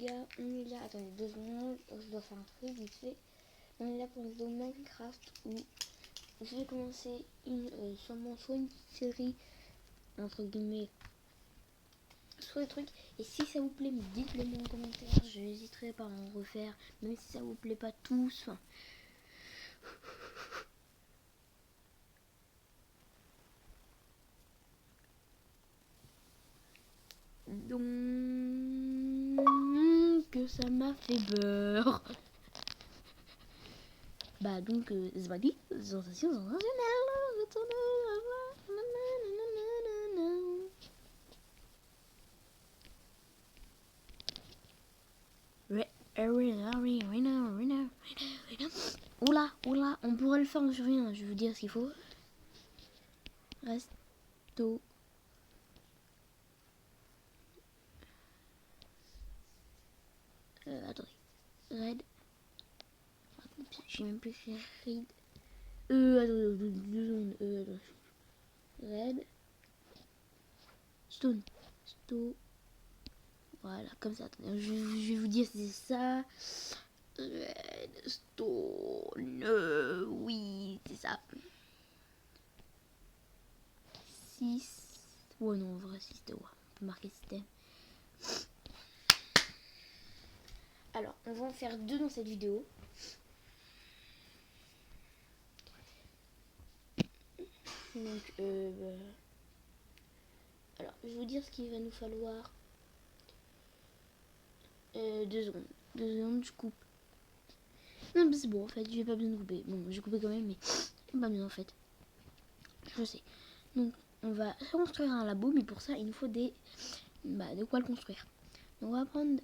gars, on est là. Attendez 2 secondes, je dois faire un truc vite fait. On est là pour une vidéo Minecraft où je vais commencer sûrement soit une petite série entre guillemets, soit des trucs. Et si ça vous plaît, dites-le moi en commentaire. Je n'hésiterai pas à en refaire, même si ça vous plaît pas tous. Enfin, donc ça m'a fait peur. Bah donc c'est parti, sensation sensationnelle. Oula, oula, on pourrait le faire en survie, hein. Je vais vous dire ce qu'il faut. Resto. Attendez. Red. Je sais même plus faire Red. Attendez, 2 secondes. Red. Stone. Stone. Voilà, comme ça. Attendez, je vais vous dire si c'est ça. Redstone. Oui, c'est ça. 6. Ouais, non, en vrai, système. Ouais. On peut marquer système. Alors, on va en faire 2 dans cette vidéo. Donc, alors, je vais vous dire ce qu'il va nous falloir. 2 secondes. 2 secondes, je coupe. Non, mais c'est bon, en fait, j'ai pas besoin de couper. Bon, j'ai coupé quand même, mais pas besoin, en fait. Je sais. Donc, on va construire un labo, mais pour ça, il nous faut de quoi le construire. Donc, on va prendre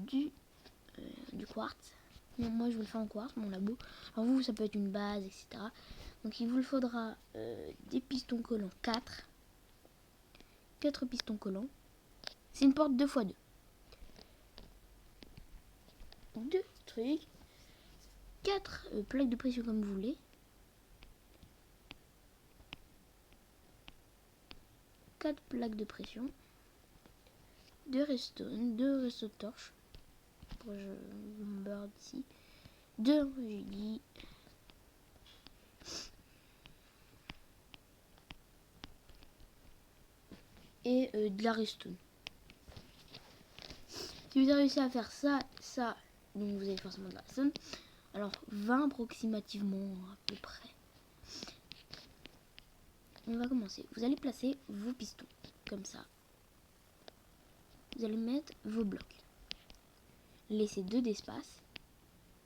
du quartz. Bon, moi, je vais le faire en quartz, mon labo. Alors, vous, ça peut être une base, etc. Donc, il vous faudra des pistons collants 4. 4 pistons collants. C'est une porte 2x2. 2 trucs. 4 plaques de pression comme vous voulez. 4 plaques de pression. 2 redstone, 2 restos de torche. Pour mon bird ici. 2 j'ai dit. Et de la redstone. Si vous avez réussi à faire ça, donc vous avez forcément de la redstone. Alors 20 approximativement à peu près. On va commencer. Vous allez placer vos pistons comme ça. Vous allez mettre vos blocs. Laissez 2 d'espace.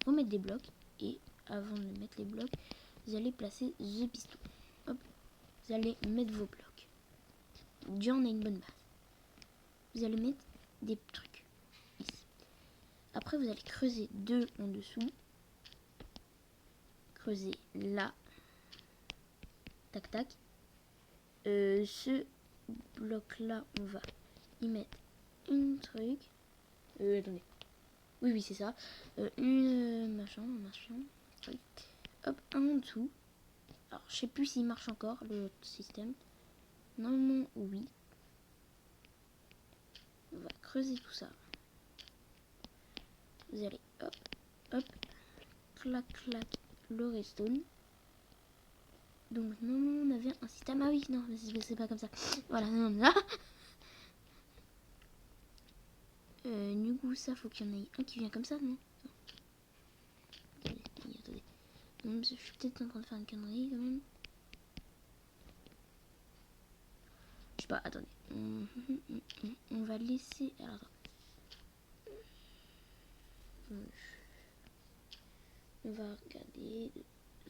Remettre des blocs. Et avant de mettre les blocs, vous allez placer the piston. Hop. Vous allez mettre vos blocs. Déjà on a une bonne base. Vous allez mettre des trucs ici. Après vous allez creuser 2 en dessous. Creuser là. Tac tac. Ce bloc là, on va y mettre une truc. Attendez. Oui, c'est ça. Une machin. Oui. Hop, un en dessous. Alors, je sais plus s'il marche encore le système. Normalement, oui. On va creuser tout ça. Vous allez hop, clac, le redstone. Donc, normalement, on avait un système. Ah oui, non, c'est pas comme ça. Voilà, non, là. Du coup, ça, faut qu'il y en ait un qui vient comme ça, non? Attendez. Non, je suis peut-être en train de faire une connerie quand même. Je sais pas, attendez. On va laisser. Alors, attends. On va regarder.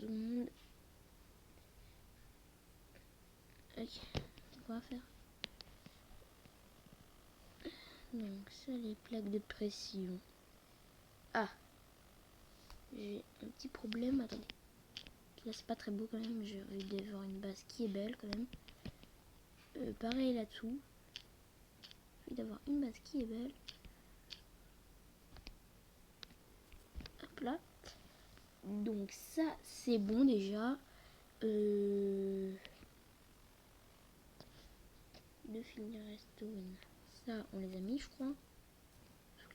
Zoom. Ok. On va faire. Donc, ça, les plaques de pression. Ah. J'ai un petit problème. Attendez. Là, c'est pas très beau quand même. Je vais avoir une base qui est belle quand même. Pareil là-dessous. Je vais d'avoir une base qui est belle. Hop là. Donc ça c'est bon déjà. De finir redstone. Ça on les a mis je crois.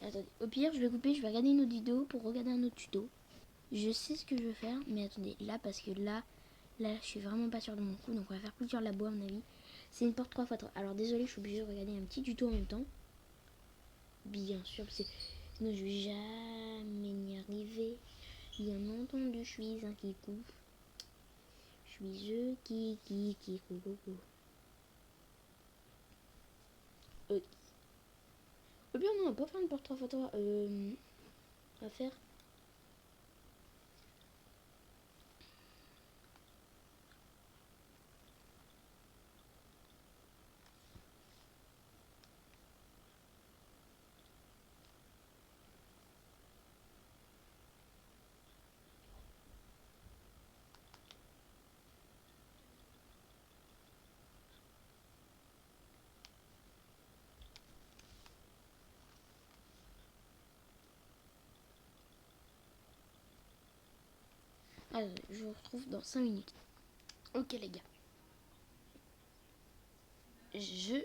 Attendez, au pire, je vais couper, je vais regarder une autre vidéo pour regarder un autre tuto. Je sais ce que je veux faire, mais attendez, là, parce que là, je suis vraiment pas sûre de mon coup, donc on va faire plusieurs labos à mon avis. C'est une porte 3x3. Alors désolé, je suis obligée de regarder un petit tuto en même temps. Bien sûr, parce que sinon je vais jamais y arriver. Bien entendu, je suis un kikou. Je suis coucou. Eh bien, non, on va pas faire une porte 3x3. On va faire. Alors, je vous retrouve dans 5 minutes. Ok, les gars. Je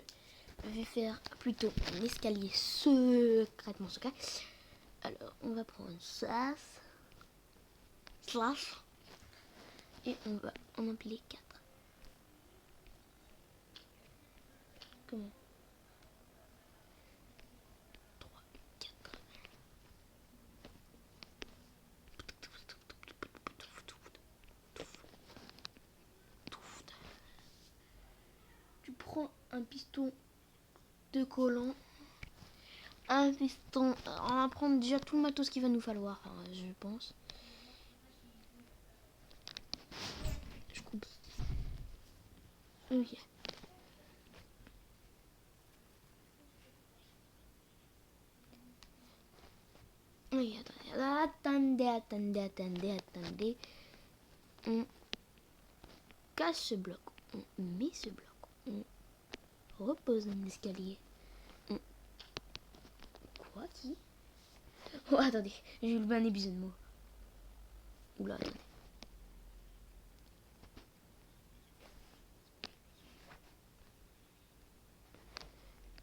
vais faire plutôt un escalier secrètement secret. Alors, on va prendre ça. Slash. Et on va en empiler 4. Comment 3, 4. Tu prends un piston de collant. Un piston. On va prendre déjà tout le matos qu'il va nous falloir, je pense. Je coupe. Ok. Oui, attendez. On casse ce bloc. On met ce bloc. On repose un escalier. Quoi qui Oh, attendez. J'ai eu le bon épisode de mots. Oula, attendez.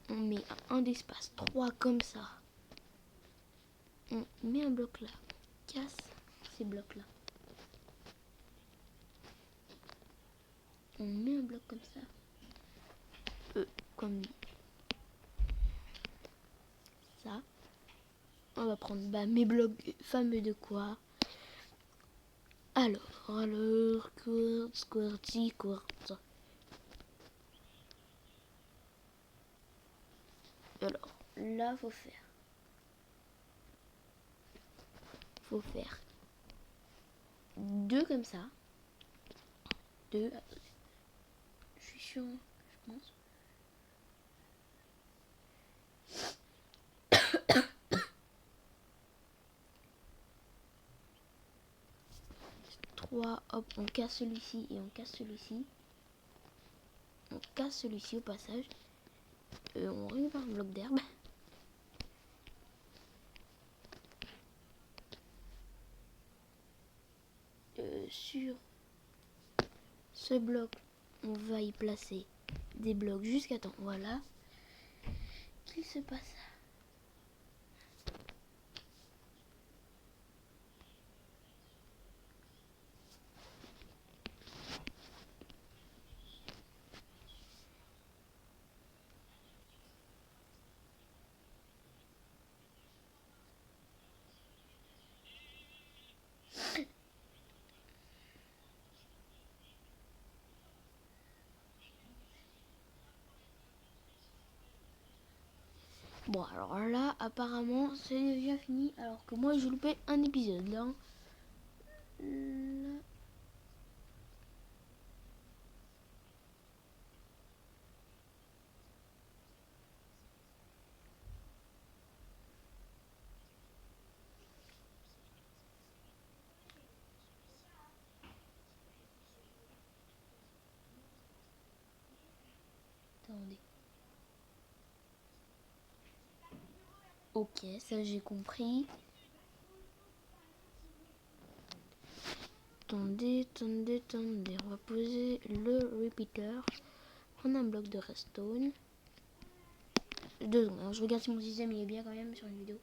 On met un d'espace. 3 comme ça. On met un bloc là. On casse ces blocs là. On met un bloc comme ça. Comme ça. On va prendre mes blocs fameux de quoi. Alors, quartz. Alors, là, faut faire 2 comme ça. 2. Attendez. Je suis sûre, je pense. Hop, on casse celui-ci et on casse celui-ci. On casse celui-ci au passage. On récupère un bloc d'herbe. Sur ce bloc, on va y placer des blocs jusqu'à temps. Voilà. Qu'il se passe. Bon, alors là, apparemment, c'est déjà fini. Alors que moi, j'ai loupé un épisode là. Attendez. Ok, ça j'ai compris. Attendez. On va poser le repeater. Prendre un bloc de redstone. 2 secondes, hein. Je regarde si mon système il est bien quand même sur une vidéo.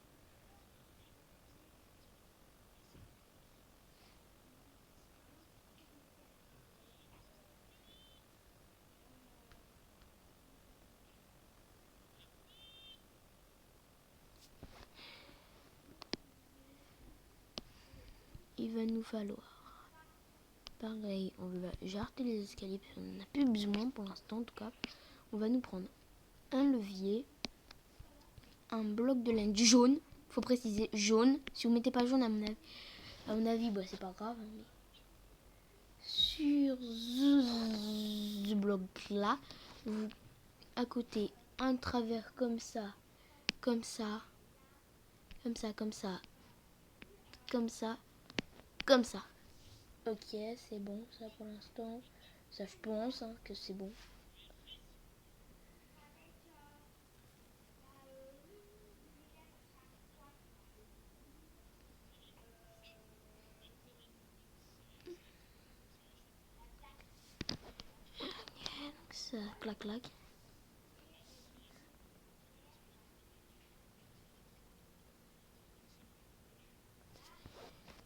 Il va nous falloir, pareil, on va jarter les escaliers parce qu'on n'en a plus besoin pour l'instant en tout cas. On va nous prendre un levier, un bloc de laine jaune, faut préciser jaune. Si vous mettez pas jaune à mon avis bah, c'est pas grave. Hein, mais sur ce bloc là, vous à côté un travers comme ça, comme ça, comme ça, comme ça, comme ça, comme ça. Ok, c'est bon ça pour l'instant. Ça je pense hein, que c'est bon. Donc ça clac clac.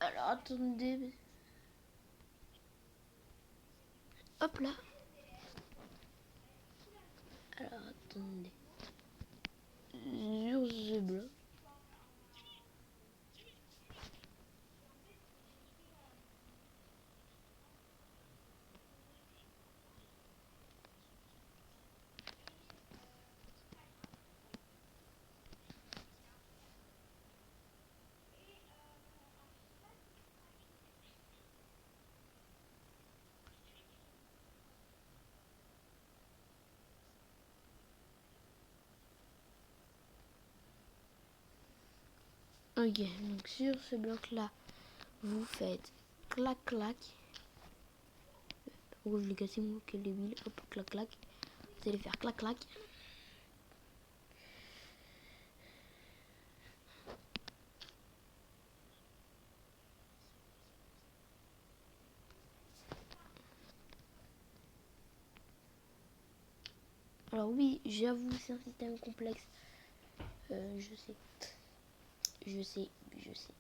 Alors attendez. Hop là. Alors attendez. Sur ce bloc. Ok, donc sur ce bloc là, vous faites clac clac. Pourquoi je l'ai cassé moi, quel débile. Hop, clac clac. Vous allez faire clac clac. Alors oui, j'avoue, c'est un système complexe. Je sais. Je sais, je sais.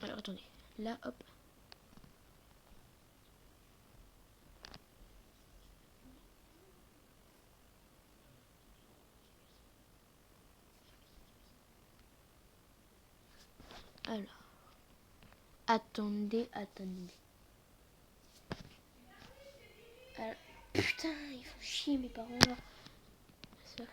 Alors attendez. Là, hop. Alors. Attendez, attendez. Alors, putain, ils font chier mes parents là. Ça.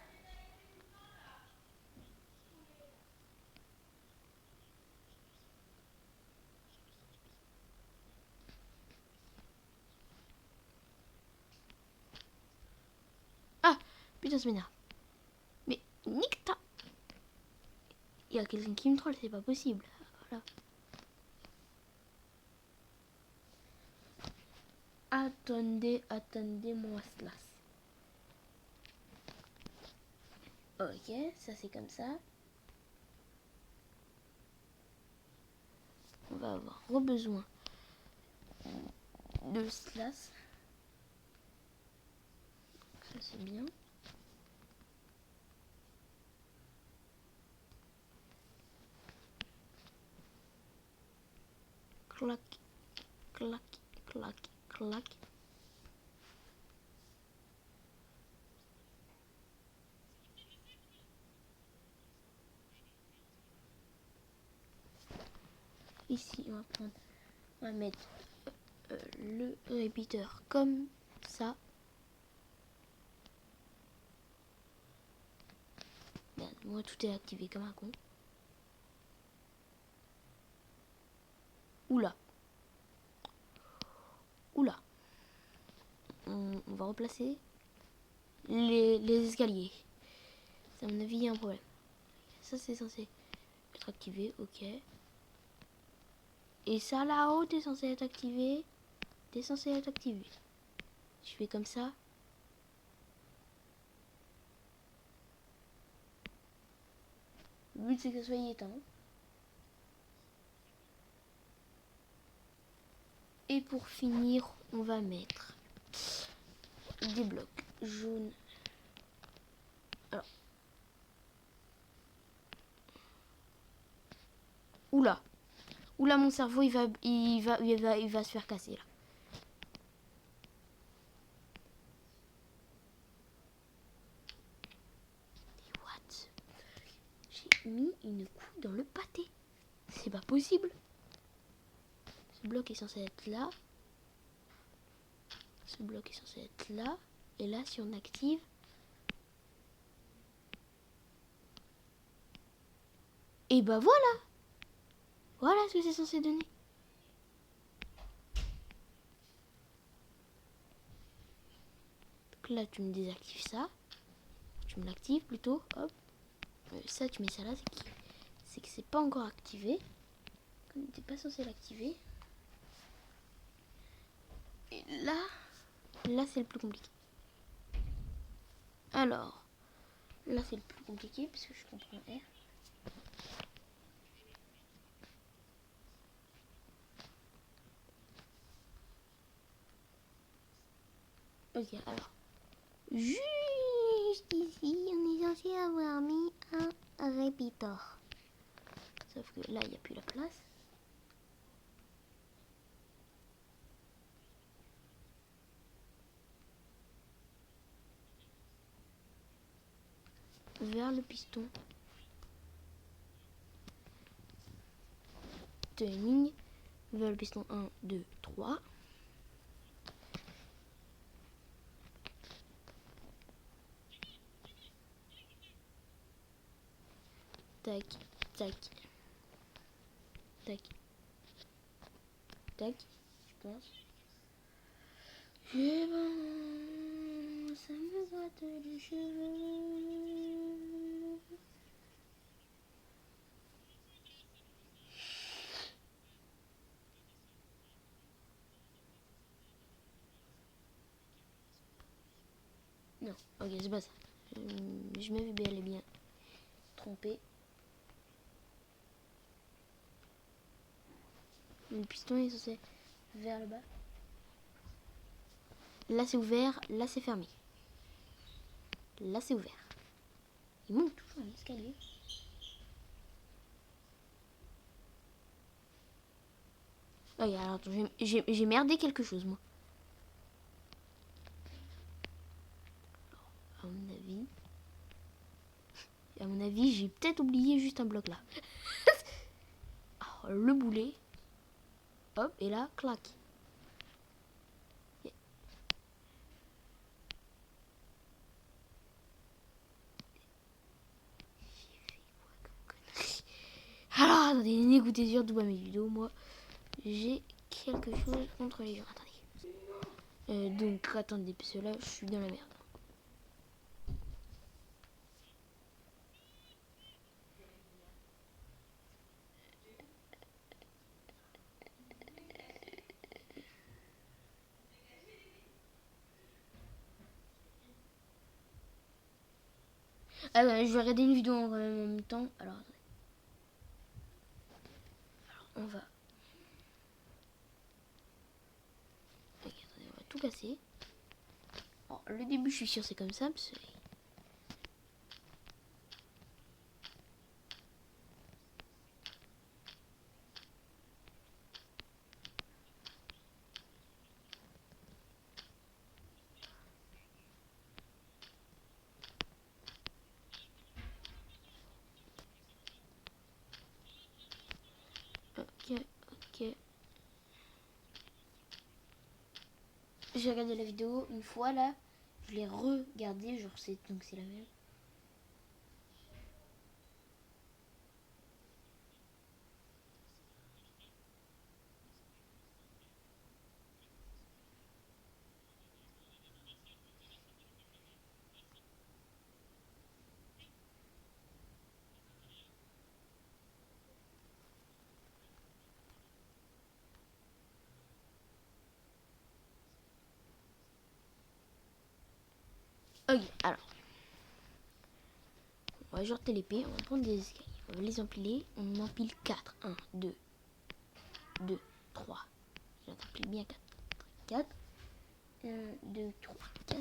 Ah, putain, ça m'énerve. Mais nique ta. Il y a quelqu'un qui me troll, c'est pas possible. Voilà. Attendez, attendez-moi cela. Ok, ça c'est comme ça. On va avoir besoin de cela. Ça c'est bien. Clac, clac, clac, clac. Ici, on va mettre le répéteur comme ça. Merde, moi tout est activé comme un con. Oula. Oula. On va replacer les escaliers. À mon avis, il y a un problème. Ça, c'est censé être activé, ok. Et ça, là-haut, t'es censé être activé. T'es censé être activé. Je fais comme ça. Le but, c'est que ça soit éteint. Et pour finir, on va mettre des blocs jaunes. Alors. Oula. Oula, mon cerveau, il va se faire casser là. What? J'ai mis une couille dans le pâté. C'est pas possible. Ce bloc est censé être là. Ce bloc est censé être là. Et là, si on active... Et bah voilà. Voilà ce que c'est censé donner. Donc là, tu me désactives ça. Tu me l'actives plutôt. Hop. Ça, tu mets ça là. C'est que c'est pas encore activé. Tu n'es pas censé l'activer. Et là c'est le plus compliqué. Alors, là c'est le plus compliqué parce que je comprends R. Ok, alors. Juste ici, on est censé avoir mis un répéteur. Sauf que là, il n'y a plus la place. Vers le piston. Turning. Vers le piston 1, 2, 3. Tac, tac. Tac. Tac, je pense. Et ben, ça me gratte les cheveux. Non, ok, c'est pas ça. Je m'avais bel et bien trompé. Le piston est censé vers le bas. Là c'est ouvert, là c'est fermé. Là c'est ouvert. Il monte toujours un escalier. Ok, alors attends, j'ai merdé quelque chose moi. Alors, à mon avis, j'ai peut-être oublié juste un bloc là. Alors, le boulet. Hop, et là, clac. Alors, attendez, n'écoutez surtout pas mes vidéos, moi. J'ai quelque chose contre les gens. Attendez. Donc, attendez, parce que là, je suis dans la merde. Ah ouais, je vais regarder une vidéo en même temps. Alors, attendez. Alors, on va... Ok, attendez, on va tout casser. Alors, le début, je suis sûr, c'est comme ça, parce que... Ok, ok. J'ai regardé la vidéo une fois, là. Je l'ai regardée, genre, donc c'est la même. Ok, alors. On va jeter l'épée, on va prendre des escaliers. On va les empiler. On en empile 4. 1, 2, 2, 3, Je l'applique bien 4. 4. 1, 2, 3, 4.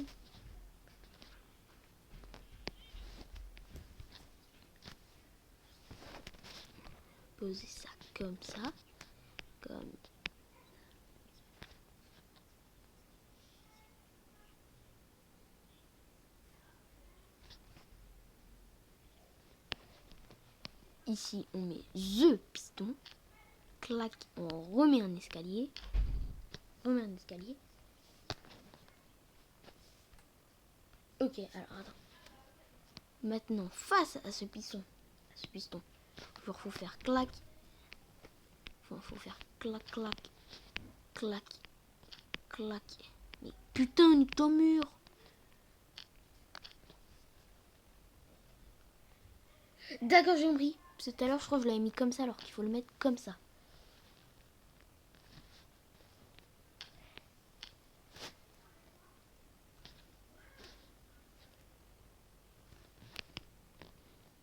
Poser ça comme ça. Comme ici, on met the piston. Clac, on remet un escalier. Ok, alors attends. Maintenant, face à ce piston, il faut faire clac. Faut faire clac, clac, clac, clac. Mais putain, nique ton mur. D'accord, j'ai compris. Parce que tout à l'heure, je crois que je l'avais mis comme ça, alors qu'il faut le mettre comme ça.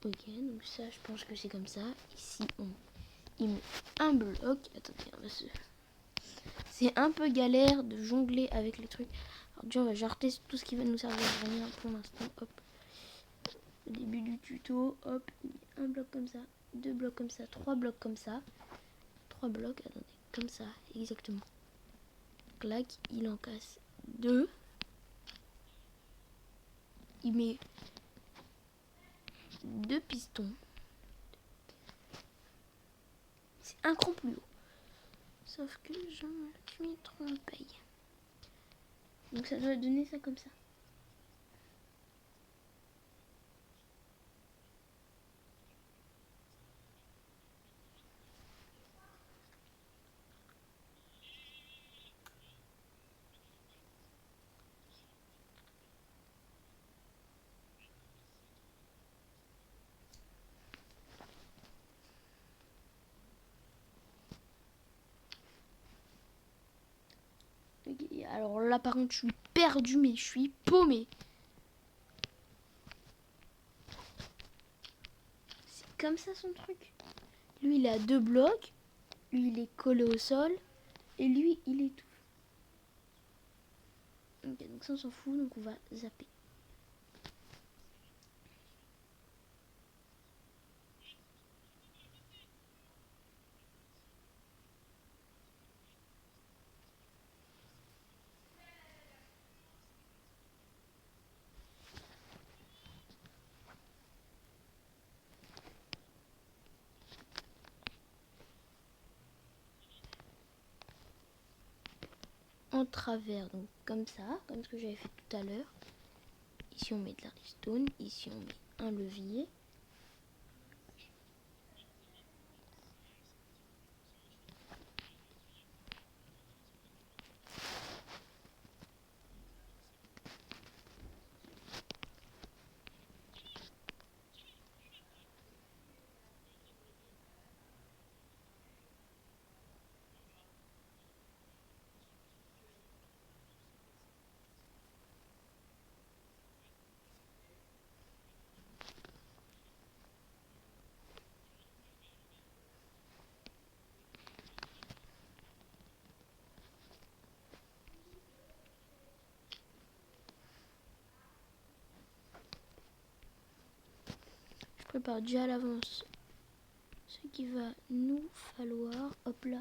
Ok, donc ça, je pense que c'est comme ça. Ici, il met un bloc. Attendez, c'est un peu galère de jongler avec les trucs. Alors déjà, on va jarter tout ce qui va nous servir à rien pour l'instant. Hop. Au début du tuto, hop, un bloc comme ça, 2 blocs comme ça, 3 blocs comme ça. 3 blocs, attendez, comme ça, exactement. Clac, il en casse 2. Il met 2 pistons. C'est un cran plus haut. Sauf que je m'y trompé. Donc ça doit donner ça comme ça. Okay, alors là par contre je suis perdu, mais je suis paumé. C'est comme ça son truc. Lui il a 2 blocs. Lui il est collé au sol. Et lui il est tout. Ok, donc ça on s'en fout, donc on va zapper. En travers, donc comme ça, comme ce que j'avais fait tout à l'heure. Ici on met de la redstone, ici on met un levier. Je prépare déjà à l'avance ce qu'il va nous falloir. Hop là.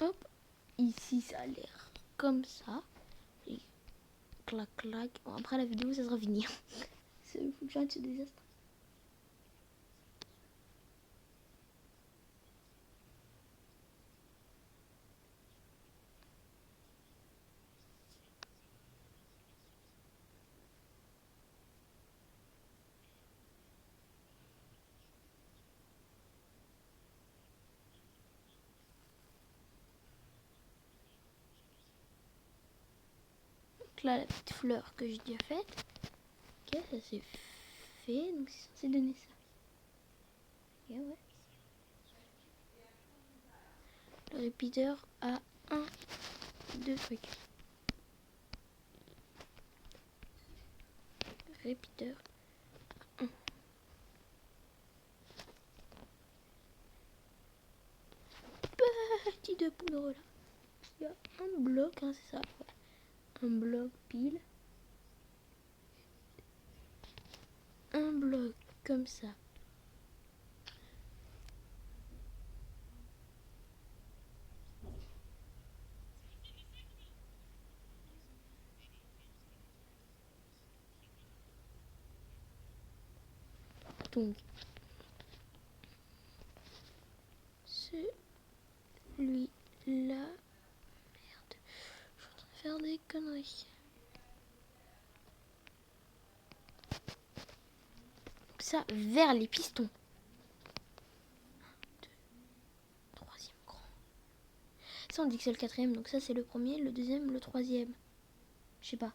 Hop. Ici ça a l'air comme ça. Et clac clac. Bon, après la vidéo ça sera fini. Faut que j'arrête ce désastre. Donc là la petite fleur que j'ai déjà faite. Ok, ça c'est fait. Donc c'est censé donner ça. Ok, ouais. Le repeater a 2 trucs. Repeater 1. petits de poudre là. Il y a un bloc, hein, c'est ça. Un bloc pile. Un bloc comme ça. Donc, celui-là. Merde, je suis en train de faire des conneries. Ça, vers les pistons. 1, 2, troisième cran. Ça, on dit que c'est le quatrième, donc ça, c'est le premier, le deuxième, le troisième. Je sais pas.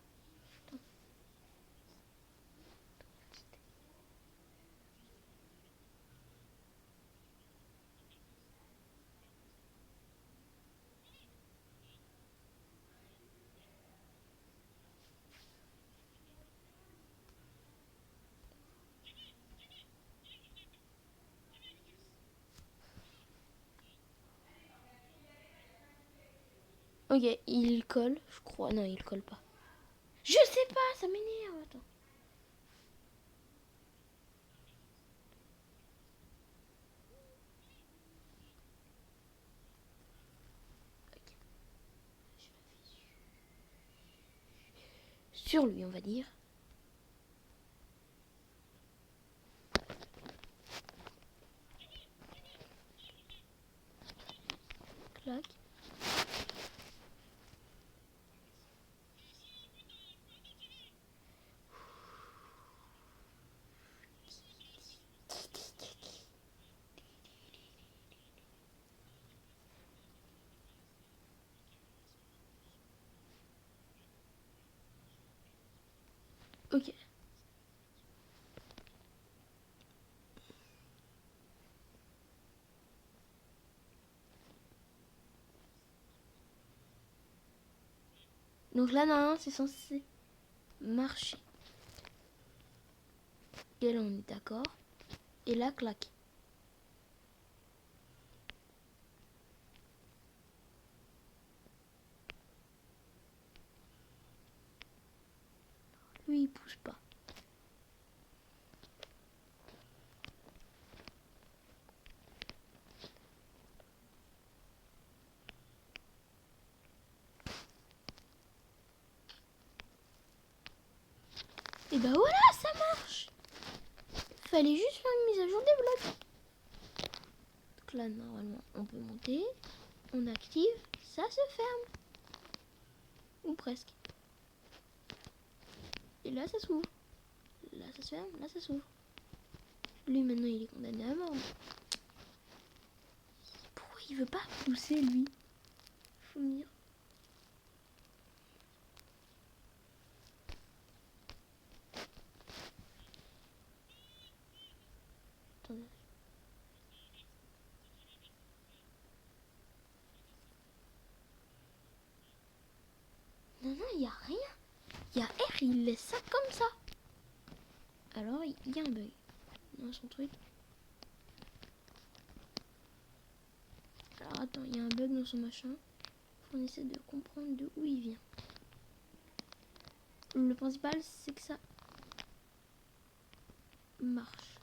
Ok, il colle, je crois. Non, il colle pas. Je sais pas, ça m'énerve. Attends. Ok. Sur lui, on va dire. Clac. Ok. Donc là, normalement, c'est censé marcher. Et là, on est d'accord. Et là, clac. Lui, il pousse pas. Et bah voilà, ça marche. Fallait juste faire une mise à jour des blocs. Donc là, normalement, on peut monter. On active. Ça se ferme. Ou presque. Et là, ça s'ouvre. Là, ça se ferme. Là, ça s'ouvre. Lui, maintenant, il est condamné à mort. Pourquoi il veut pas pousser, lui? Faut me dire. Attendez. Non, non, il n'y a rien. Il y a R, il laisse ça comme ça. Alors, il y a un bug dans son truc. Alors, attends, il y a un bug dans son machin. Faut qu'on essaie de comprendre de où il vient. Le principal, c'est que ça marche.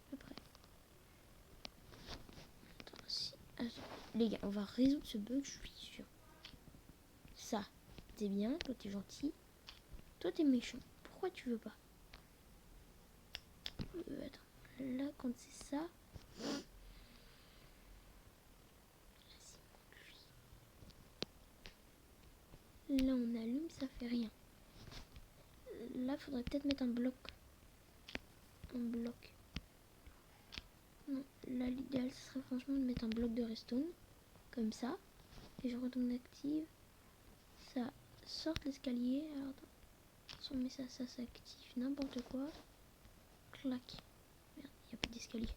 À peu près. Attends, si... Attends. Les gars, on va résoudre ce bug, je suis sûr. Ça, t'es bien, toi t'es gentil. Toi t'es méchant. Pourquoi tu veux pas? Attends. Là, quand c'est ça... Là, on allume, ça fait rien. Là, faudrait peut-être mettre un bloc. Un bloc. Non, là, l'idéal, ce serait franchement de mettre un bloc de redstone. Comme ça. Et je retourne active. Ça sort l'escalier. Alors, attends. Si on met ça, ça s'active. N'importe quoi. Clac. Merde, il n'y a pas d'escalier.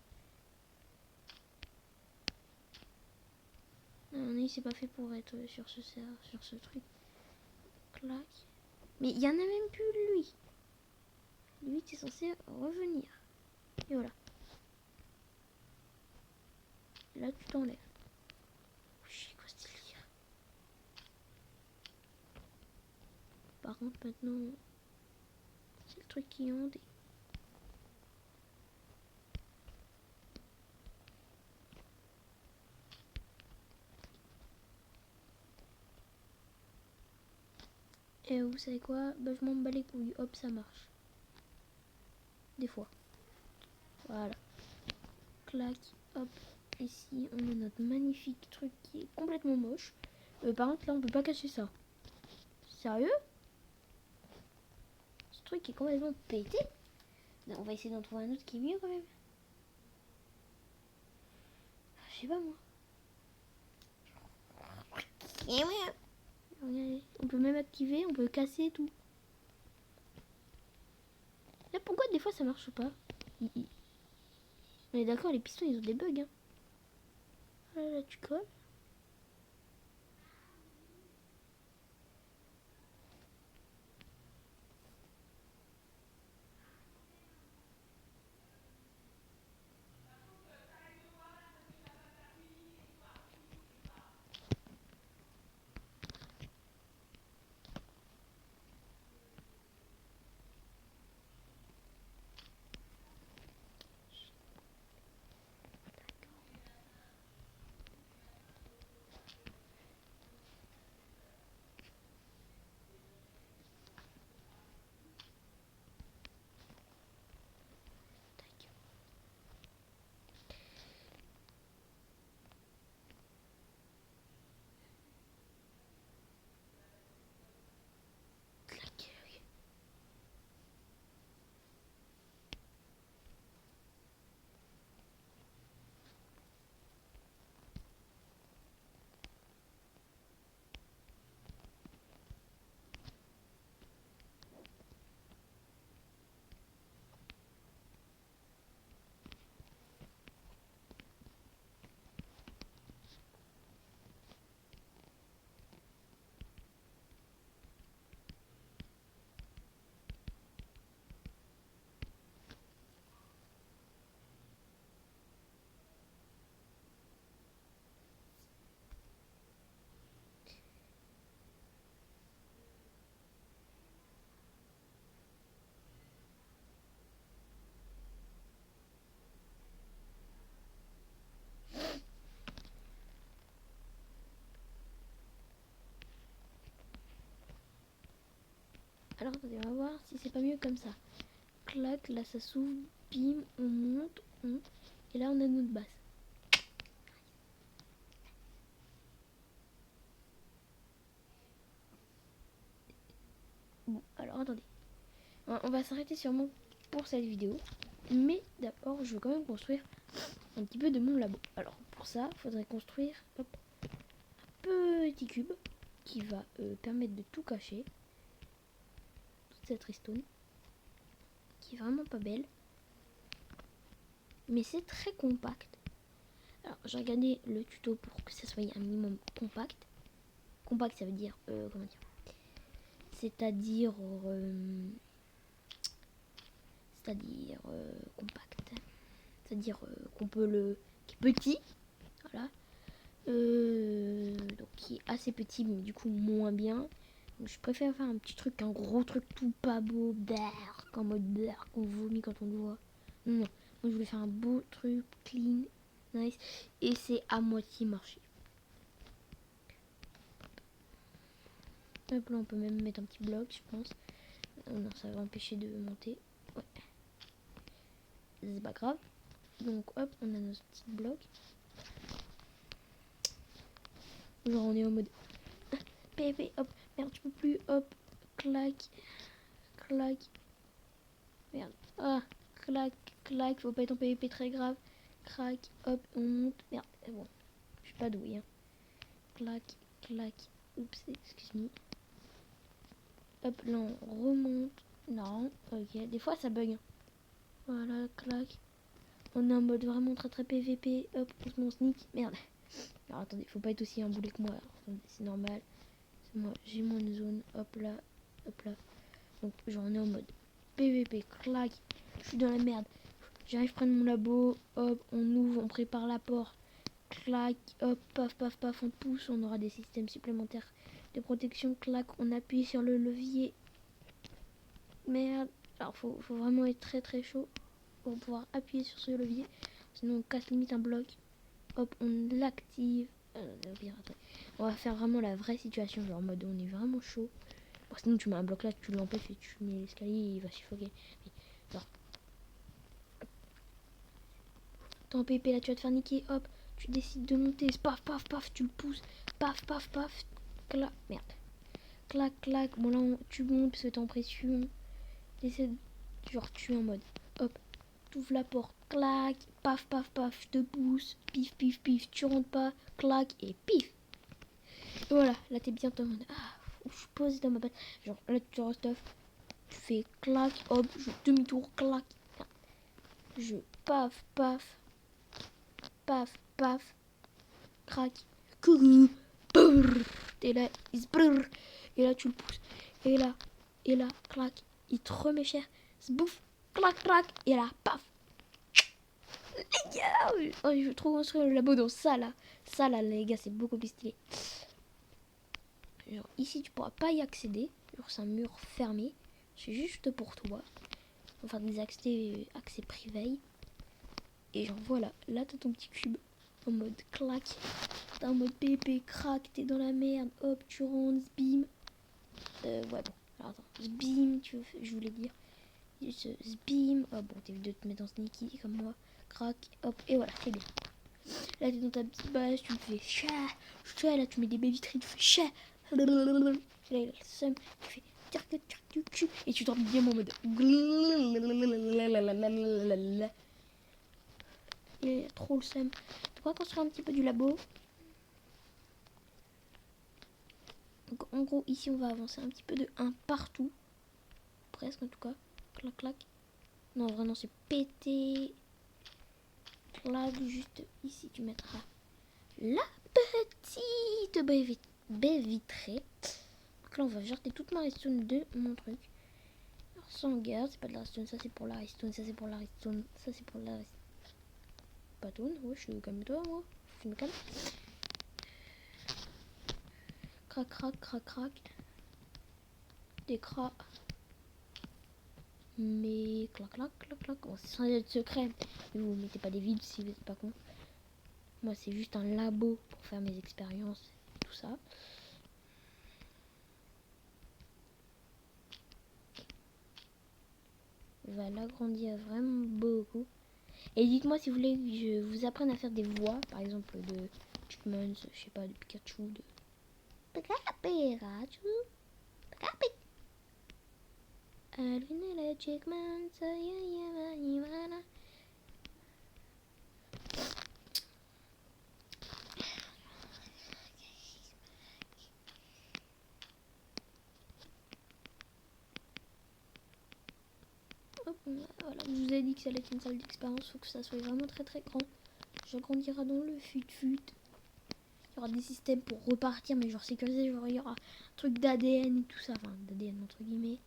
Non, c'est pas fait pour être sur ce truc. Clac. Mais il y en a même plus, lui. Lui, t'es censé revenir. Et voilà. Là, tu t'enlèves. contre maintenant, c'est le truc qui honte. Et vous savez quoi? Bah, je m'en bats les couilles. Hop, ça marche. Des fois. Voilà. Clac. Hop. Ici, on a notre magnifique truc qui est complètement moche. Par contre, là, on peut pas cacher ça. Sérieux? Ce truc est complètement pété. Non, on va essayer d'en trouver un autre qui est mieux quand même. Je sais pas moi. Regardez, on peut même activer, on peut casser et tout. Là, pourquoi des fois ça marche pas? On est d'accord, les pistons ils ont des bugs. Hein. Là, tu colles. Alors attendez, on va voir si c'est pas mieux comme ça. Clac, là ça s'ouvre, bim, on monte, et là on a notre base. Bon, alors attendez. On va s'arrêter sûrement pour cette vidéo. Mais d'abord, je veux quand même construire un petit peu de mon labo. Alors pour ça, il faudrait construire hop, un petit cube qui va permettre de tout cacher. Toute cette redstone qui est vraiment pas belle. Mais c'est très compact. Alors j'ai regardé le tuto pour que ça soit un minimum compact. Compact ça veut dire, comment dire, c'est-à-dire compact, c'est-à-dire qu'on peut le, qui est petit, voilà, donc qui est assez petit mais du coup moins bien. Donc, je préfère faire un petit truc, un gros truc tout pas beau, en mode qu'on vomit quand on le voit. Non, moi je voulais faire un beau truc clean, nice, et c'est à moitié marché. Hop, là on peut même mettre un petit bloc, je pense. Oh non, ça va empêcher de monter. Ouais. C'est pas grave. Donc hop, on a notre petit bloc. Genre on est en mode PvP, hop, merde, tu peux plus, hop, clac, clac, merde, ah, clac, clac, faut pas être en PvP très grave, crac, hop, on monte, merde, bon, je suis pas doué, hein. Clac, clac, oups, excuse-moi. Hop, là on remonte, non, ok, des fois ça bug, hein. Voilà, clac, on est en mode vraiment très très PvP, hop, on se met en sneak, merde. Alors attendez, faut pas être aussi un boulet que moi, alors, c'est normal. Moi j'ai mon zone, hop là, hop là. Donc j'en ai en mode PVP, clac, je suis dans la merde. J'arrive prendre mon labo, hop, on ouvre, on prépare la porte, clac, hop, paf, paf, paf, on pousse, on aura des systèmes supplémentaires de protection, clac, on appuie sur le levier, Merde. Alors faut vraiment être très très chaud pour pouvoir appuyer sur ce levier. Sinon on casse limite un bloc. Hop, on l'active. On va faire vraiment la vraie situation. Genre en mode on est vraiment chaud. Bon, sinon tu mets un bloc là, tu l'empêches et tu mets l'escalier, il va suffoquer. Genre. Tant pépé là tu vas te faire niquer. Hop, tu décides de monter. Paf paf paf, tu le pousses. Paf paf paf. Clac. Merde. Clac clac. Bon là tu montes parce que t'es en pression. T'essaies de genre tu es en mode. Hop. T'ouvres la porte, clac, paf, paf, paf, je te pousse, pif, pif, pif, tu rentres pas, clac, et pif. Et voilà, là t'es bien en mode, je suis posé dans ma base. Genre là tu restes off, tu fais clac, hop, je demi-tour, clac, je paf, paf, paf, paf, crac, coucou, brrr, et là, il se brrr, et là tu le pousses, et là, clac, il te remet cher, se bouffe, clac, clac, et là, paf. Oh, je veux trop construire le labo dans ça là. Ça là, les gars, c'est beaucoup plus stylé. Genre, ici, tu pourras pas y accéder. Genre, c'est un mur fermé. C'est juste pour toi. Enfin, des accès privés. Et genre, voilà. Là, t'as ton petit cube. En mode clac. T'es en mode pépé, crack. T'es dans la merde. Hop, tu rentres, bim. Ouais, bon. Alors, attends. Bim, je voulais dire. Bim. Oh, bon, t'es de te mettre en sneaky comme moi. Crac. Hop, et voilà, c'est bien. Là, t'es dans ta petite base, tu me fais chat. Là, tu mets des baies vitrines, tu fais chat. Là, il a le seum, tu fais cul. Et tu dormes bien en mode. Il a trop le seum. Tu pourras construire un petit peu du labo. Donc, en gros, ici, on va avancer un petit peu de 1 partout. Presque, en tout cas. Clac, clac. Non, vraiment, c'est pété. Là, juste ici, tu mettras la petite baie vitrée. Donc là, on va jeter toute ma redstone de mon truc. Alors, sans garde, c'est pas de la redstone, ça c'est pour la redstone, ça c'est pour la redstone, ça c'est pour la redstone. Ouais, je suis calme-toi, moi. Je me calme. Crac, crac, crac, crac. Des cras. Mais clac, clac, clac, clac. Bon, c'est sans être secret. Mais vous mettez pas des vides si vous êtes pas con. Moi, c'est juste un labo pour faire mes expériences, tout ça. Je vais l'agrandir vraiment beaucoup. Et dites-moi si vous voulez que je vous apprenne à faire des voix, par exemple de Chickmans, je sais pas, de Pikachu, de Pikachu, Pikachu. Alvin et Chickmans, voilà. Hop, voilà, je vous ai dit que ça allait être une salle d'expérience, faut que ça soit vraiment très très grand. J'agrandirai dans le fut-fut. Il y aura des systèmes pour repartir, mais genre sécurisé, genre il y aura un truc d'ADN et tout ça, enfin d'ADN entre guillemets.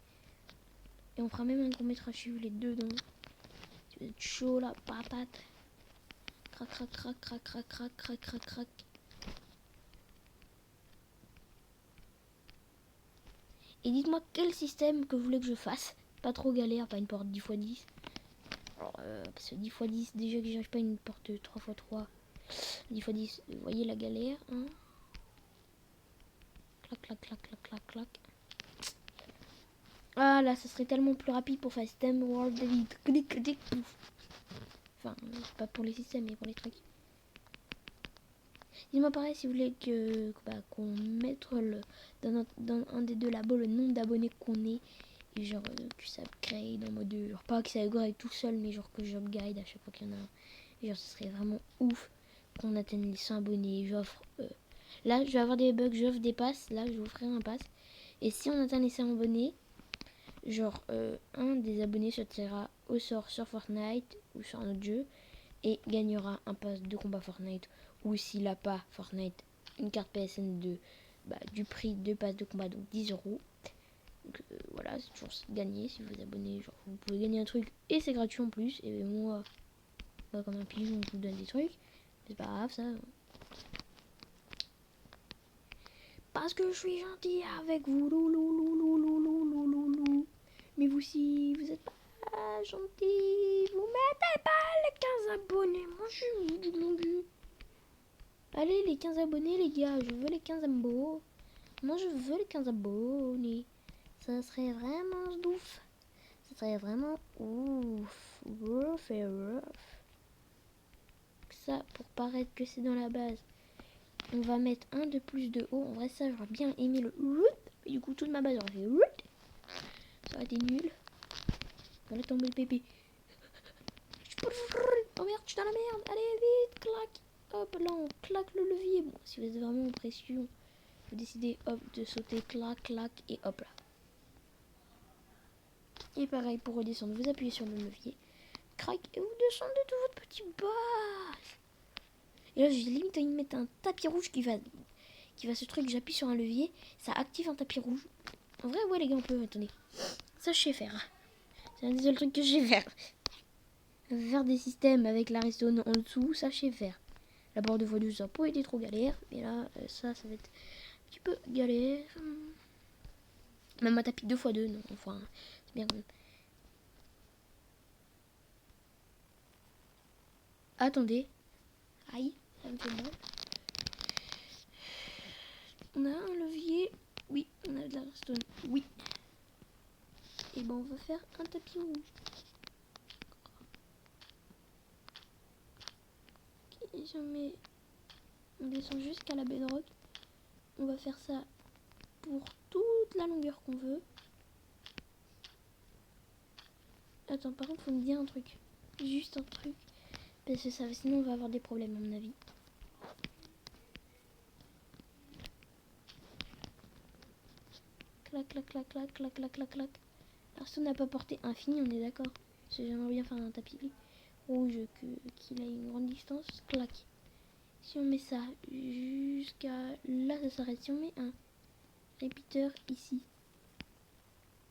Et on fera même un court métrage si vous voulez dedans. Si vous êtes chaud la patate. Crac crac crac crac crac crac crac crac crac. Et dites-moi quel système que vous voulez que je fasse. Pas trop galère, pas une porte 10x10. Alors, parce que 10x10, déjà que j'arrive pas une porte 3x3. 10x10, vous voyez la galère, hein. Clac, clac, clac, clac, clac, clac. Ah là, ça serait tellement plus rapide pour faire système World Elite. Clic, clic, pouf. Enfin, pas pour les systèmes, mais pour les trucs. Dites-moi pareil si vous voulez qu'on mette dans un des deux labos le nombre d'abonnés qu'on est. Et genre que ça upgrade en mode genre pas que ça upgrade tout seul, mais genre que j'upgrade à chaque fois qu'il y en a un. Et genre ce serait vraiment ouf qu'on atteigne les 100 abonnés. J'offre là je vais avoir des bugs, j'offre des passes. Là je vais offrir un pass. Et si on atteint les 100 abonnés, genre un des abonnés sortira au sort sur Fortnite ou sur un autre jeu et gagnera un pass de combat Fortnite, ou s'il n'a pas Fortnite, une carte PSN du prix de pass de combat, donc 10 euros. Donc voilà, c'est toujours gagné si vous vous abonnez, genre vous pouvez gagner un truc et c'est gratuit en plus. Et moi, comme un pigeon, je vous donne des trucs, c'est pas grave ça. Parce que je suis gentil avec vous, loulou. Mais abonnez-vous si vous êtes pas gentil. Vous mettez pas les 15 abonnés. Moi, je veux du long but. Allez, les 15 abonnés, les gars. Je veux les 15 abos. Moi, je veux les 15 abonnés. Ça serait vraiment ouf. Ça serait vraiment ouf. Rough et rough. Ça, pour paraître que c'est dans la base, on va mettre un de plus de haut. En vrai, ça, j'aurais bien aimé le root. Et du coup, toute ma base aurait fait root. Ça aurait été nul. On va tomber le pépé. Oh merde, je suis dans la merde. Allez, vite, clac. Hop, là, on claque le levier. Bon, si vous êtes vraiment en pression, vous décidez, hop, de sauter, clac, clac, et hop là. Et pareil, pour redescendre, vous appuyez sur le levier. Crac, et vous descendez de votre petit base. Et là, j'ai limite à y mettre un tapis rouge qui va ce truc. J'appuie sur un levier, ça active un tapis rouge. En vrai, ouais, les gars, on peut. Attendez. Ça, je sais faire. C'est un des seuls trucs que je sais faire. Faire des systèmes avec la redstone en dessous, ça, je sais faire. La barre de x2, ça n'a pas été trop galère. Mais là, ça va être un petit peu galère. Même un tapis 2x2, non. Enfin, c'est bien quand même. Attendez. Aïe, ça me fait mal. On a un levier. Oui, on a de la redstone. Oui. Et ben on va faire un tapis rouge. Okay, on descend jusqu'à la bedrock. On va faire ça pour toute la longueur qu'on veut. Attends, par contre, faut me dire un truc. Juste un truc. Parce que ça, sinon on va avoir des problèmes à mon avis. Clac, clac, clac, clac, clac, clac, clac, clac. Alors si on n'a pas porté infini, on est d'accord. Parce que j'aimerais bien faire un tapis rouge qu'il ait une grande distance. Clac. Si on met ça jusqu'à là, ça s'arrête. Si on met un répéteur ici,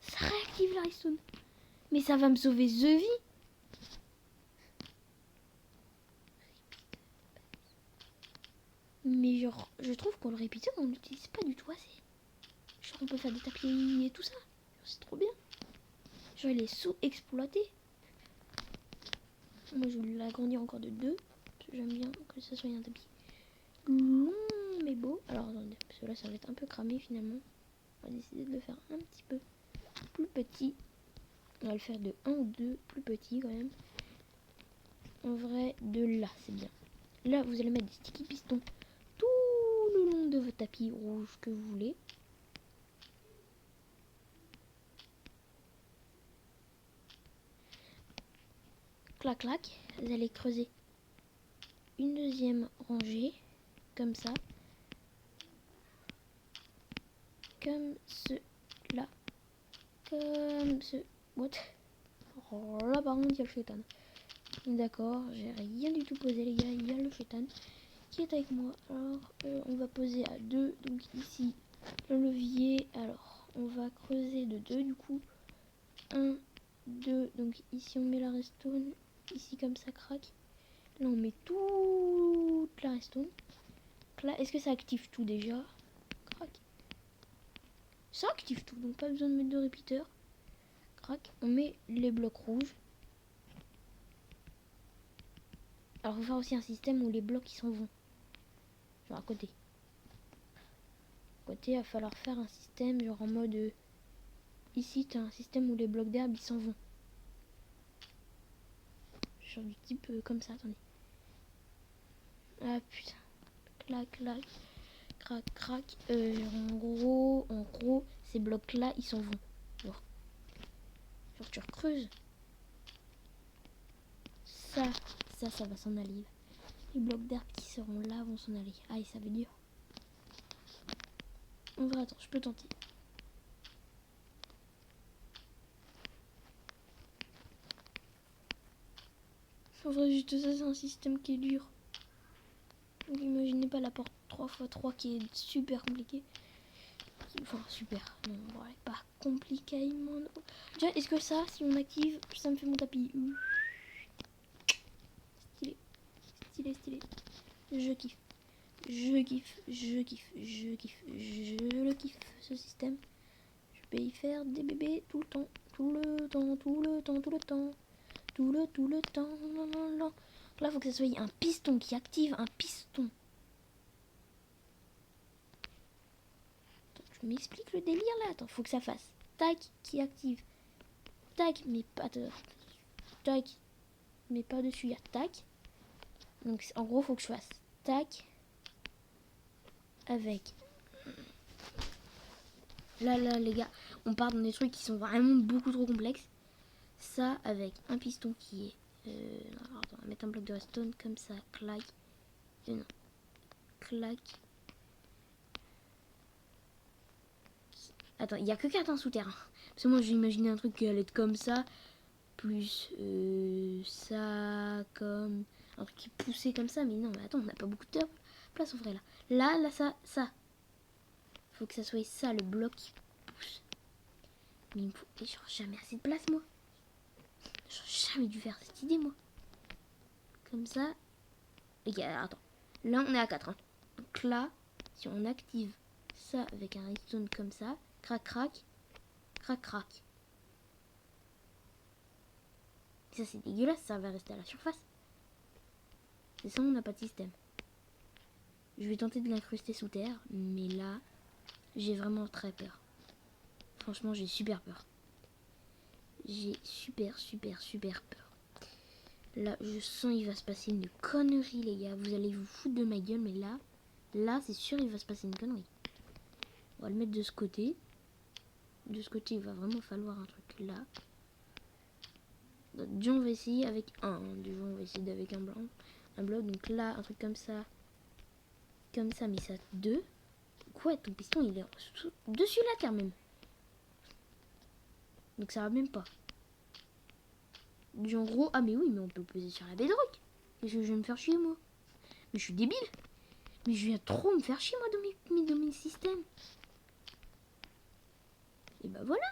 ça réactive la redstone. Mais ça va me sauver the vie. Mais genre, je trouve qu'on le répéteur, on l'utilise pas du tout assez. Genre, on peut faire des tapis et tout ça. C'est trop bien. Genre, il est sous-exploité. Moi, je vais l'agrandir encore de 2. Parce que j'aime bien que ça soit un tapis long mais beau. Alors, attendez, parce que là, ça va être un peu cramé finalement. On va décider de le faire un petit peu plus petit. On va le faire de 1 ou 2 plus petits quand même. En vrai, de là, c'est bien. Là, vous allez mettre des sticky pistons tout le long de votre tapis rouge que vous voulez. Clac, clac. Vous allez creuser une deuxième rangée, comme ça. Comme cela. Comme ce... What? Oh, là, par contre, il y a le chétan. D'accord, j'ai rien du tout posé, les gars. Il y a le chétan qui est avec moi. Alors, on va poser à 2. Donc ici, le levier. Alors, on va creuser de 2 du coup. 1, 2. Donc ici, on met la redstone. Ici, comme ça, craque. Là, on met toute la redstone. Là, est-ce que ça active tout déjà? Crac. Ça active tout, donc pas besoin de mettre de répéteur. Crac. On met les blocs rouges. Alors, on va faire aussi un système où les blocs ils s'en vont. Genre à côté. À côté, il va falloir faire un système genre en mode... ici, tu as un système où les blocs d'herbe ils s'en vont. Genre du type comme ça, attendez. Ah putain. Clac, clac. Crac, crac. En gros, ces blocs là, ils s'en vont. Genre tu recreuses. Ça va s'en aller. Les blocs d'herbe qui seront là vont s'en aller. Aïe, ça veut dire. En vrai, attends, je peux tenter. En vrai, juste ça, c'est un système qui est dur. Donc, imaginez pas la porte 3x3 qui est super compliquée. Enfin, super. Non, voilà, pas compliqué. Déjà, est-ce que ça, si on active, ça me fait mon tapis? Stylé. Stylé, stylé. Je kiffe. Je kiffe. Je kiffe. Je kiffe. Je le kiffe, ce système. Je peux y faire des bébés tout le temps. tout le temps, tout le temps, tout le temps, tout le temps. Là, faut que ça soit un piston qui active un piston. Attends, je m'explique le délire là. Attends, faut que ça fasse tac qui active. Tac, mais pas de... Tac, mais pas dessus, il y a tac. Donc en gros, faut que je fasse tac avec... Là, les gars, on part dans des trucs qui sont vraiment beaucoup trop complexes. Ça, avec un piston qui est... alors, attends, on va mettre un bloc de redstone comme ça, clac. Non, clac. Attends, il n'y a que 4 en souterrain. Parce que moi, j'ai imaginé un truc qui allait être comme ça. Plus ça, comme... Un truc qui poussait comme ça. Mais non, mais attends, on n'a pas beaucoup de place en vrai là. Là, ça. Faut que ça soit ça, le bloc qui pousse. Mais il me faut... J'aurais jamais assez de place, moi. J'aurais jamais dû faire cette idée, moi. Comme ça. Ok, alors, attends. Là, on est à 4. Hein. Donc là, si on active ça avec un redstone comme ça, crac, crac, crac, crac. Ça, c'est dégueulasse, ça va rester à la surface. C'est ça, on n'a pas de système. Je vais tenter de l'incruster sous terre, mais là, j'ai vraiment très peur. Franchement, j'ai super peur. J'ai super peur. Là, je sens il va se passer une connerie, les gars. Vous allez vous foutre de ma gueule, mais là, c'est sûr, il va se passer une connerie. On va le mettre de ce côté. De ce côté, il va vraiment falloir un truc là. Déjà, on va essayer avec un. Déjà, on va essayer avec un blanc. Un bloc. Donc là, un truc comme ça. Comme ça, mais ça 2. Quoi, ton piston, il est dessus la terre même. Donc ça va même pas. En gros, ah mais oui, mais on peut poser sur la bedrock. Qu'est-ce que je vais me faire chier, moi? Mais je suis débile. Mais je viens trop me faire chier, moi, dans mes systèmes. Et bah voilà.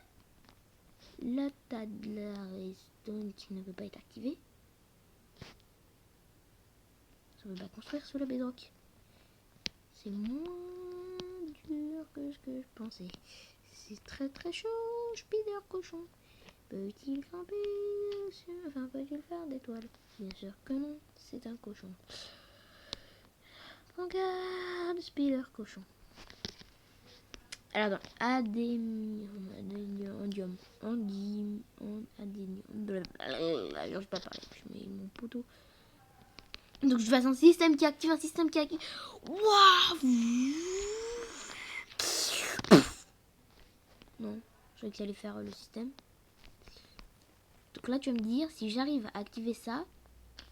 Là, t'as de la redstone qui ne peut pas être activée. Ça veut pas construire sous la bedrock. C'est moins dur que ce que je pensais. C'est très chaud, spider cochon. Peut-il grimper sur... Enfin, peut-il faire d'étoiles? Bien sûr que non, c'est un cochon. Regarde, spider cochon. Alors, attends. Adénium. Je sais pas parler. Je mets mon poteau. Donc, je fasse un système qui active, un système qui active. Waouh! Non, je croyais qu'il allait faire le système. Donc là, tu vas me dire, si j'arrive à activer ça,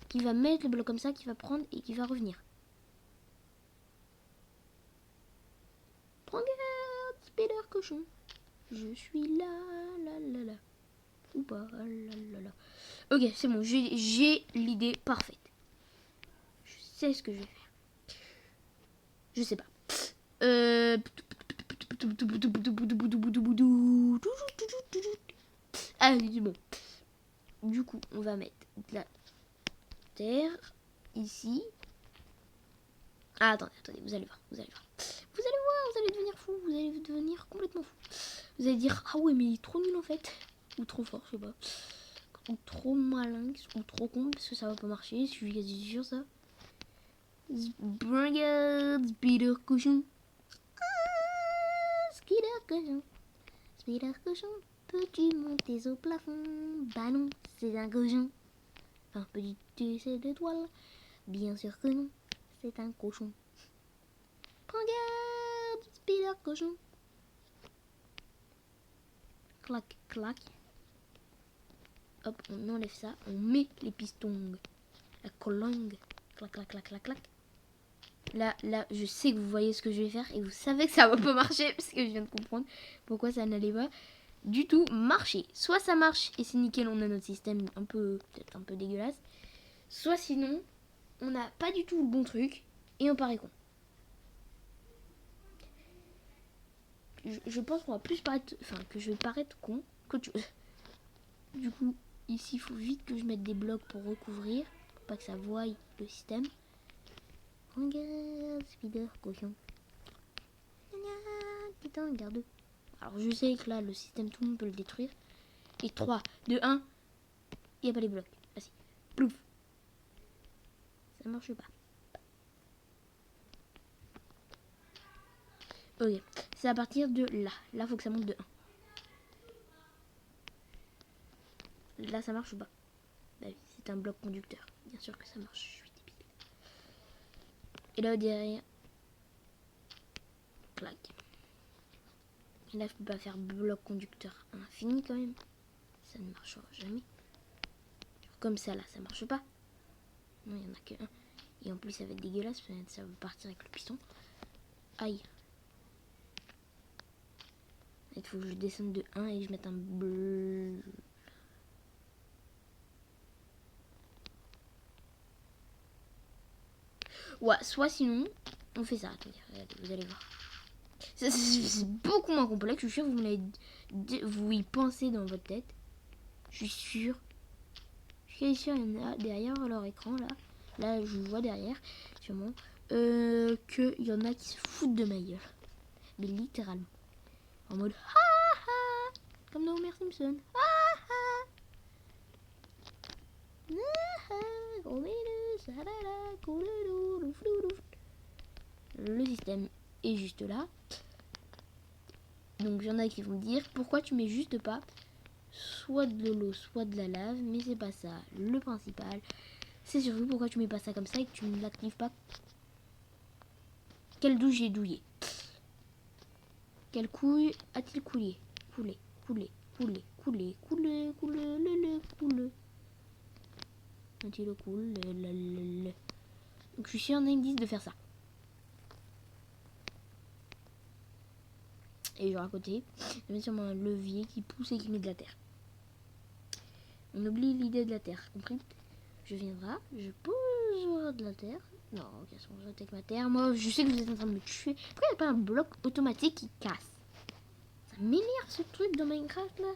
qui va mettre le bloc comme ça, qui va prendre et qui va revenir. Regarde, spider cochon. Je suis là. Ou pas, là. Ok, c'est bon, j'ai l'idée parfaite. Je sais ce que je vais faire. Je sais pas. Ah, c'est bon. Du coup, on va mettre de la terre ici. Ah, attendez, vous allez voir. Vous allez devenir fou. Vous allez devenir complètement fou. Vous allez dire, ah ouais, mais il est trop nul en fait. Ou trop fort, je sais pas. Ou trop malin, ou trop con, parce que ça va pas marcher. Je suis quasi sûr ça. Spider cochon. Spider cochon. Peux-tu monter au plafond? Bah non, c'est un cochon. Enfin, peux-tu essayer d'étoile? Bien sûr que non, c'est un cochon. Regarde, spider cochon. Clac, clac. Hop, on enlève ça, on met les pistons. La colonne. Clac, clac, clac, clac, clac. Là, je sais que vous voyez ce que je vais faire et vous savez que ça va pas marcher parce que je viens de comprendre pourquoi ça n'allait pas du tout marcher. Soit ça marche et c'est nickel, on a notre système peut-être un peu dégueulasse. Soit sinon, on n'a pas du tout le bon truc et on paraît con. Je pense qu'on va plus paraître, que je vais paraître con qu'autre chose. Du coup, ici, il faut vite que je mette des blocs pour recouvrir, pour pas que ça voie le système. Regarde, spider cochon. Putain, regarde. Alors je sais que là, le système, tout le monde peut le détruire. Et 3, 2, 1. Il n'y a pas les blocs. Ah si. Plouf. Ça marche pas. Ok. C'est à partir de là. Là, faut que ça monte de 1. Là, ça marche ou pas? Bah oui, c'est un bloc conducteur. Bien sûr que ça marche. Je suis débile. Et là, derrière. Clac. Et là, je peux pas faire bloc conducteur infini quand même. Ça ne marchera jamais. Comme ça, là, ça marche pas. Non, il n'y en a que un. Et en plus, ça va être dégueulasse. Ça va partir avec le piston. Aïe. Il faut que je descende de 1 et que je mette un bleu. Ouais, soit sinon, on fait ça. Attendez, regardez, vous allez voir. C'est beaucoup moins complexe. Je suis sûre que vous y pensez dans votre tête. Je suis sûre. Il y en a derrière leur écran là. Là, je vois derrière, sûrement, qu'il y en a qui se foutent de ma gueule. Mais littéralement. En mode ha ha. Comme dans Homer Simpson. Ha ha. Le système est juste là. Donc il y en a qui vont me dire pourquoi tu mets juste pas soit de l'eau, soit de la lave, mais c'est pas ça. Le principal, c'est surtout pourquoi tu mets pas ça comme ça et que tu ne l'actives pas. Quelle douche j'ai douillé? Quelle couille a-t-il coulé? Coulé, coulé, coulé, coulé, coulé, coulé, le coulé. A-t-il coulé, le. Donc je suis sûr, ils me disent de faire ça. Et genre à côté, je mets sûrement un levier qui pousse et qui met de la terre. On oublie l'idée de la terre, compris? Je viendrai, je poserai de la terre. Non, ok, je avec ma terre. Moi, je sais que vous êtes en train de me tuer. Pourquoi il n'y a pas un bloc automatique qui casse? Ça m'énerve ce truc dans Minecraft là.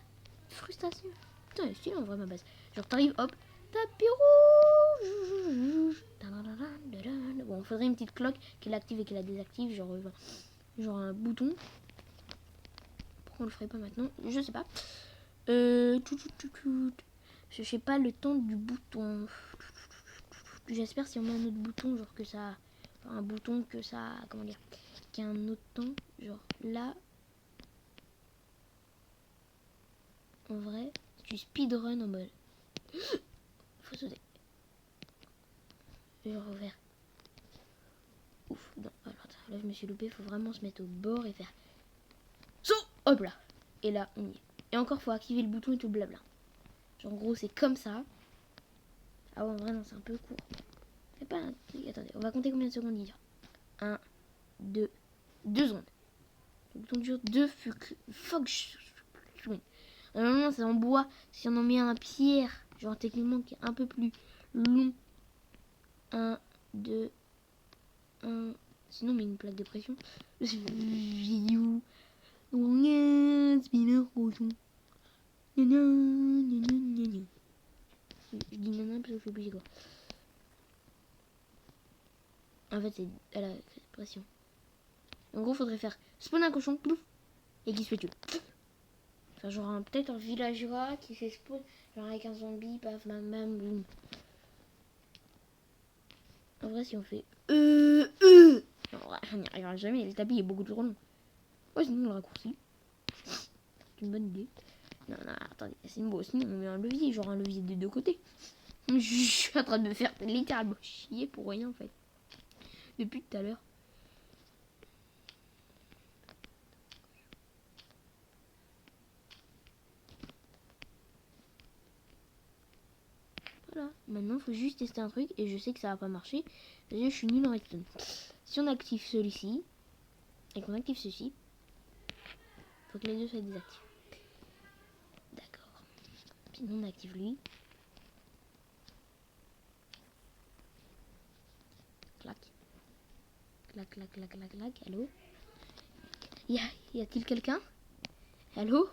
Frustration. Putain, c'est en vrai ma base. Genre t'arrives, hop, tapis rouge. Bon, il faudrait une petite cloque qui l'active et qui la désactive. Genre un bouton. Pourquoi on le ferait pas maintenant? Je sais pas. Je sais pas le temps du bouton. J'espère si on met un autre bouton, genre que ça. Un bouton que ça. Comment dire? Qu'il y a un autre temps. Genre là. En vrai, tu speedrun en mode. Faut sauter. Je reviens. Ouf, non, alors là je me suis loupé. Faut vraiment se mettre au bord et faire. Saut! Hop là! Et là, on y est. Et encore, faut activer le bouton et tout le blabla. Genre, en gros, c'est comme ça. Ah ouais, en vrai, non, c'est un peu court. C'est pas un truc. Attendez, on va compter combien de secondes il y a. 1, 2, 2 secondes. Le bouton dure 2 fuck. Normalement, c'est en bois. Si on en met un pierre, genre techniquement qui est un peu plus long. 1, 2, 1. Sinon, on met une plaque de pression. Vidéo. Je dis nana parce que je suis obligée quoi. En fait, c'est à la pression. En gros, faudrait faire spawn un cochon, plouf, et qui se fait tuer. Enfin, genre peut-être un villageois qui fait spawn, genre avec un zombie, paf, bam, bam, boum. En vrai, si on fait en vrai, on n'y arrivera jamais, le tapis est beaucoup trop long. Ouais, sinon on le raccourcit. C'est une bonne idée. Non, non, attendez, c'est une beau. Sinon on met un levier, genre un levier des deux côtés. Je suis en train de me faire littéralement chier pour rien en fait. Depuis tout à l'heure. Voilà. Maintenant, il faut juste tester un truc et je sais que ça va pas marcher. Déjà, je suis nul en redstone. Si on active celui-ci et qu'on active ceci, il faut que les deux soient désactivés. D'accord. Sinon, on active lui. Clac. Clac, clac, clac, clac, clac. Allô? Y a-t-il quelqu'un? Allô?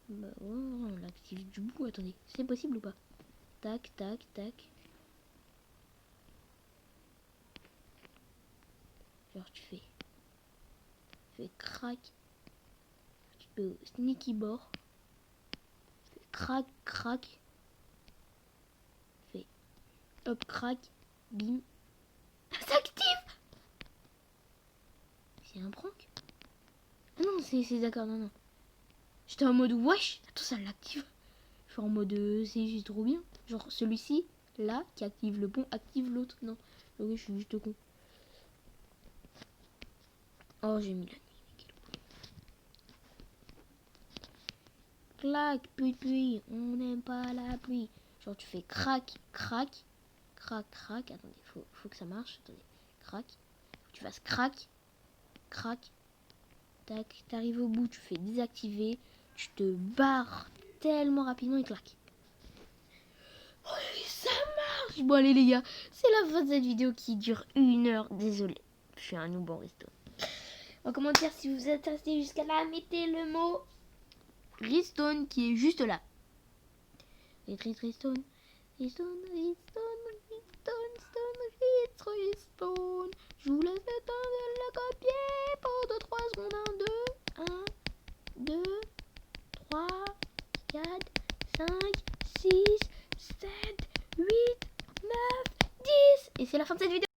Bah, oh, on l'active du bout. Attendez, c'est possible ou pas? Tac, tac, tac. Genre tu fais crac. Tu peux sneaky bord. Crac, crac. Fais hop, crac, bim. Ça active. C'est un prank? Ah non, c'est d'accord, non, non. J'étais en mode wesh. Attends, ça l'active. Je suis en mode c'est juste trop bien. Genre celui-ci, là, qui active le pont, active l'autre. Non. Oui, je suis juste con. Oh, j'ai mis la nuit. Clac, pluie, on n'aime pas la pluie. Genre tu fais crac, crac, crac, crac. Attendez, faut que ça marche. Attendez, crac. Faut que tu fasses crac, crac. Tac, t'arrives au bout, tu fais désactiver. Tu te barres tellement rapidement et clac. Oh, ça marche. Bon allez les gars, c'est la fin de cette vidéo qui dure 1 heure. Désolé, je suis un noob en resto. En commentaire, si vous êtes resté jusqu'à là, mettez le mot Redstone qui est juste là. Redstone. Je vous laisse le temps de la copier pour 2-3 secondes. 1, 2, 3, 4, 5, 6, 7, 8, 9, 10. Et c'est la fin de cette vidéo.